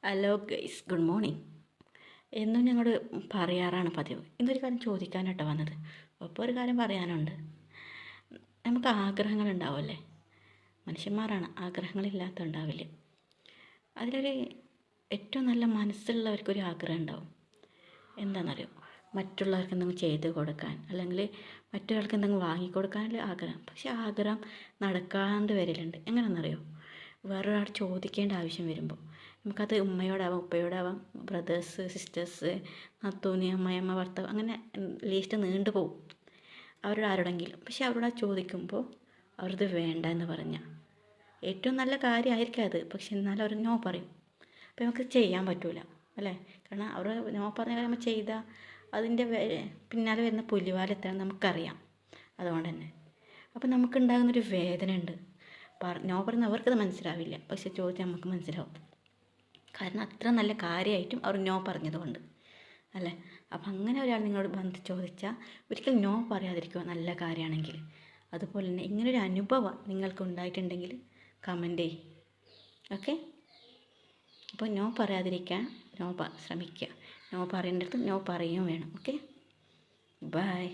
Hello guys, good morning. എന്നും ഞങ്ങൾ പറയാറാണ് പതിവ്. ഇന്നൊരു കാര്യം ചോദിക്കാനായിട്ടാണ് വന്നത്. അപ്പോൾ ഒരു കാര്യം പറയാനുണ്ട്. നമുക്ക് ആഗ്രഹങ്ങളുണ്ടാവുമല്ലേ? മനുഷ്യന്മാരാണ്, ആഗ്രഹങ്ങളില്ലാത്ത ഉണ്ടാവില്ല. അതിലൊരു ഏറ്റവും നല്ല മനസ്സുള്ളവർക്കൊരു ആഗ്രഹം ഉണ്ടാവും. എന്താണെന്നറിയോ? മറ്റുള്ളവർക്ക് എന്തെങ്കിലും ചെയ്ത് കൊടുക്കാൻ, അല്ലെങ്കിൽ മറ്റൊരാൾക്ക് എന്തെങ്കിലും വാങ്ങിക്കൊടുക്കാനുള്ള ആഗ്രഹം. പക്ഷെ ആഗ്രഹം നടക്കാണ്ട് വരലുണ്ട്. എങ്ങനെയാണെന്നറിയോ? വേറൊരാൾ ചോദിക്കേണ്ട ആവശ്യം വരുമ്പോൾ നമുക്കത് ഉമ്മയോടാവാം, ഉപ്പയോടാവാം, ബ്രദേഴ്സ്, സിസ്റ്റേഴ്സ്, നാത്തൂന്, അമ്മയമ്മ, ഭർത്താവ്, അങ്ങനെ ലീസ്റ്റ് നീണ്ടു പോകും. അവരോട് ആരോടെങ്കിലും. പക്ഷെ അവരോട് ചോദിക്കുമ്പോൾ അവരത് വേണ്ട എന്ന് പറഞ്ഞാൽ ഏറ്റവും നല്ല കാര്യമായിരിക്കും അത്. പക്ഷെ എന്നാലും അവർ നോ പറയും. അപ്പോൾ നമുക്ക് ചെയ്യാൻ പറ്റില്ല അല്ലേ? കാരണം അവർ നോ പറഞ്ഞ കാര്യം നമ്മൾ ചെയ്താൽ അതിൻ്റെ പിന്നാലെ വരുന്ന പുലിവാലെത്താൻ നമുക്കറിയാം. അതുകൊണ്ട് തന്നെ അപ്പോൾ നമുക്കുണ്ടാകുന്നൊരു വേദന ഉണ്ട്. നോ പറഞ്ഞാൽ അവർക്കത് മനസ്സിലാവില്ല, പക്ഷെ ചോദിച്ചാൽ നമുക്ക് മനസ്സിലാവും. കാരണം അത്ര നല്ല കാര്യമായിട്ടും അവർ നോ പറഞ്ഞതുകൊണ്ട് അല്ലേ? അപ്പം അങ്ങനെ ഒരാൾ നിങ്ങളോട് വന്ന് ചോദിച്ചാൽ ഒരിക്കലും നോ പറയാതിരിക്കുക, നല്ല കാര്യമാണെങ്കിൽ. അതുപോലെ തന്നെ ഇങ്ങനൊരു അനുഭവം നിങ്ങൾക്ക് ഉണ്ടായിട്ടുണ്ടെങ്കിൽ കമൻറ്റ് ചെയ്യും. ഓക്കെ? അപ്പോൾ നോ പറയാതിരിക്കാൻ ശ്രമിക്കുക. നോ പറയേണ്ടടുത്ത് നോ പറയുകയും വേണം. Okay, by.